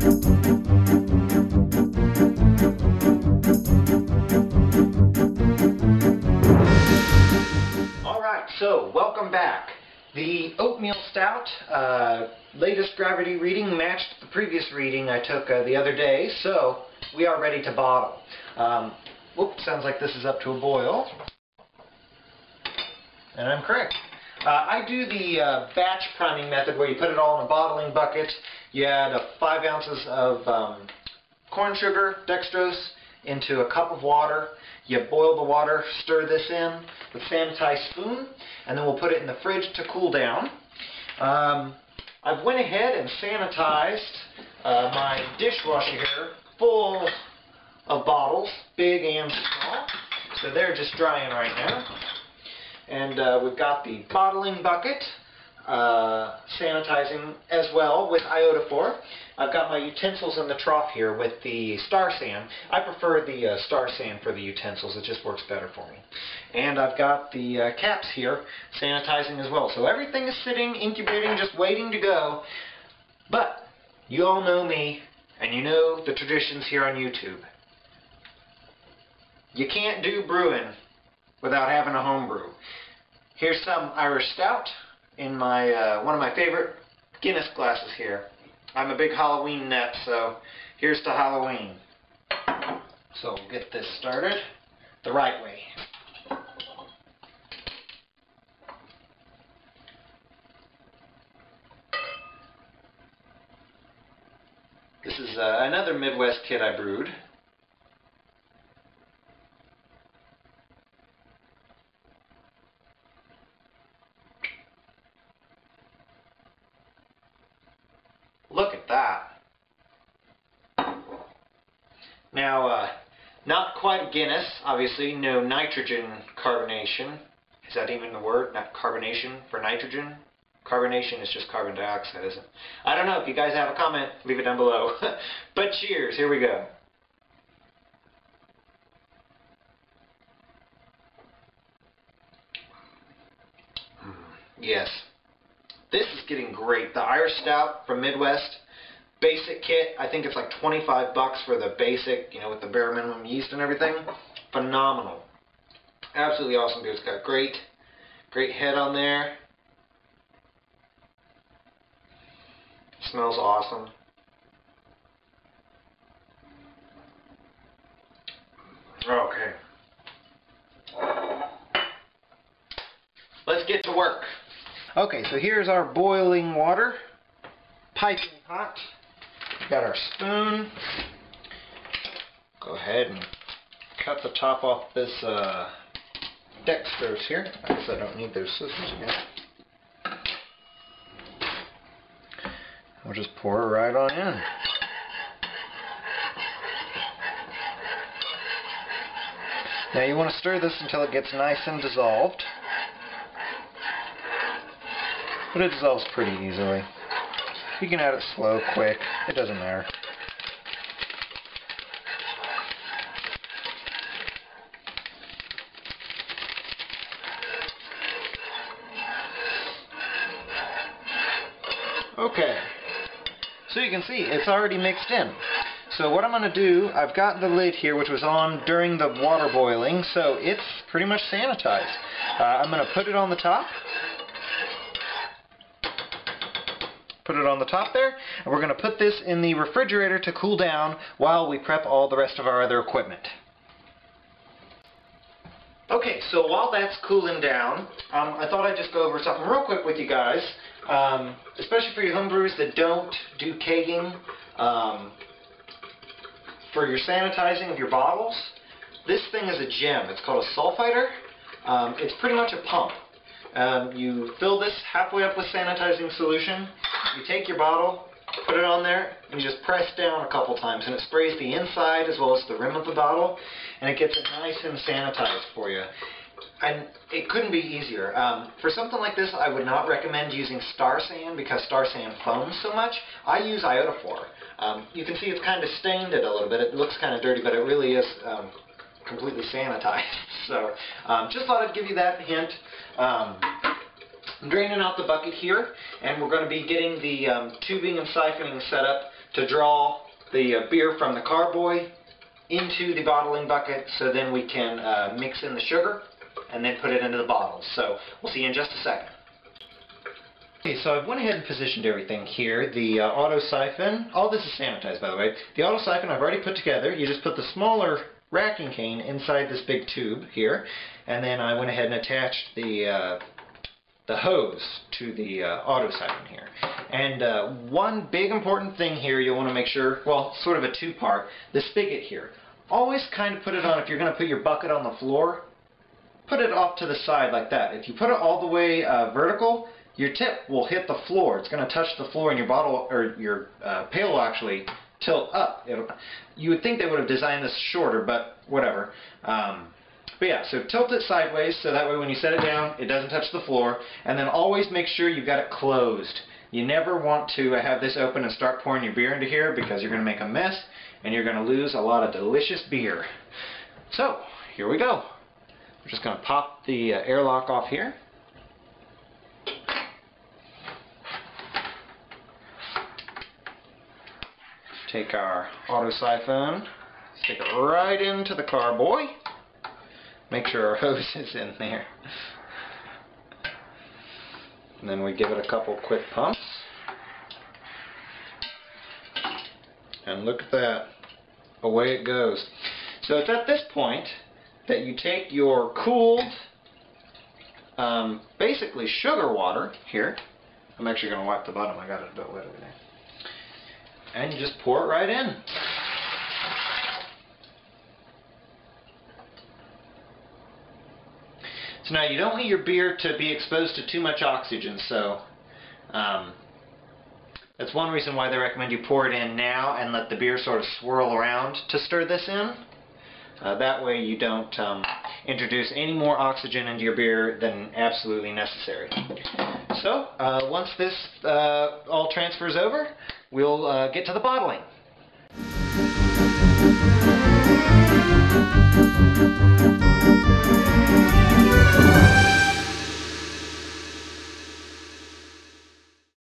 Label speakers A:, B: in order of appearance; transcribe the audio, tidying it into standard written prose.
A: Alright, so welcome back. The Oatmeal Stout, latest gravity reading matched the previous reading I took the other day, so we are ready to bottle. Whoops, sounds like this is up to a boil. And I'm correct. I do the batch priming method where you put it all in a bottling bucket. You add 5 ounces of corn sugar, dextrose, into a cup of water. You boil the water, stir this in with a sanitized spoon, and then we'll put it in the fridge to cool down. I've went ahead and sanitized my dishwasher here full of bottles, big and small. So they're just drying right now. And we've got the bottling bucket sanitizing as well with iodophor. I've got my utensils in the trough here with the Star San. I prefer the Star San for the utensils. It just works better for me. And I've got the caps here sanitizing as well. So everything is sitting, incubating, just waiting to go. But you all know me, and you know the traditions here on YouTube. You can't do brewing without having a home brew. Here's some Irish Stout in my one of my favorite Guinness glasses here. I'm a big Halloween nut, so here's to Halloween. So we'll get this started the right way. This is another Midwest kit I brewed. Look at that. Now, not quite Guinness, obviously, no nitrogen carbonation. Is that even the word? Not carbonation for nitrogen? Carbonation is just carbon dioxide, isn't it? I don't know. If you guys have a comment, leave it down below. But cheers, here we go. Yes. This is getting great. The Irish Stout from Midwest, basic kit. I think it's like 25 bucks for the basic, you know, with the bare minimum yeast and everything. Phenomenal. Absolutely awesome beer. It's got great head on there. Smells awesome. Okay. Let's get to work. Okay, so here's our boiling water, piping hot. We've got our spoon. Go ahead and cut the top off this dextrose here. I guess I don't need those scissors again. We'll just pour it right on in. Now you want to stir this until it gets nice and dissolved. But it dissolves pretty easily. You can add it slow, quick, it doesn't matter. Okay, so you can see it's already mixed in. So what I'm going to do, I've got the lid here which was on during the water boiling, so it's pretty much sanitized. I'm going to put it on the top. Put it on the top there, and we're going to put this in the refrigerator to cool down while we prep all the rest of our other equipment. Okay, so while that's cooling down, I thought I'd just go over something real quick with you guys, especially for your homebrewers that don't do kegging for your sanitizing of your bottles. This thing is a gem. It's called a sulfiter. It's pretty much a pump. You fill this halfway up with sanitizing solution. You take your bottle, put it on there, and you just press down a couple times, and it sprays the inside as well as the rim of the bottle, and it gets it nice and sanitized for you. And it couldn't be easier. For something like this, I would not recommend using Star San because Star San foams so much. I use iodophor. You can see it's kind of stained it a little bit. It looks kind of dirty, but it really is completely sanitized. So just thought I'd give you that hint. I'm draining out the bucket here, and we're going to be getting the tubing and siphoning set up to draw the beer from the carboy into the bottling bucket, so then we can mix in the sugar and then put it into the bottles. So we'll see you in just a second. Okay, so I've went ahead and positioned everything here. The auto siphon, all this is sanitized by the way. The auto siphon I've already put together. You just put the smaller racking cane inside this big tube here, and then I went ahead and attached the hose to the auto siphon here. And one big important thing here you'll want to make sure, well, sort of a two-part, the spigot here. Always kind of put it on, if you're going to put your bucket on the floor, put it off to the side like that. If you put it all the way vertical, your tip will hit the floor. It's going to touch the floor, and your bottle or your pail will actually tilt up. You would think they would have designed this shorter, but whatever. But yeah, so tilt it sideways so that way when you set it down, it doesn't touch the floor. And then always make sure you've got it closed. You never want to have this open and start pouring your beer into here, because you're going to make a mess and you're going to lose a lot of delicious beer. So here we go. We're just going to pop the airlock off here. Take our auto siphon, stick it right into the carboy. Make sure our hose is in there. And then we give it a couple quick pumps. And look at that. Away it goes. So it's at this point that you take your cooled, basically sugar water here. I'm actually going to wipe the bottom. I got it a bit wet over there. And you just pour it right in. So now you don't want your beer to be exposed to too much oxygen, so that's one reason why they recommend you pour it in now and let the beer sort of swirl around to stir this in. That way you don't introduce any more oxygen into your beer than absolutely necessary. So once this all transfers over, we'll get to the bottling.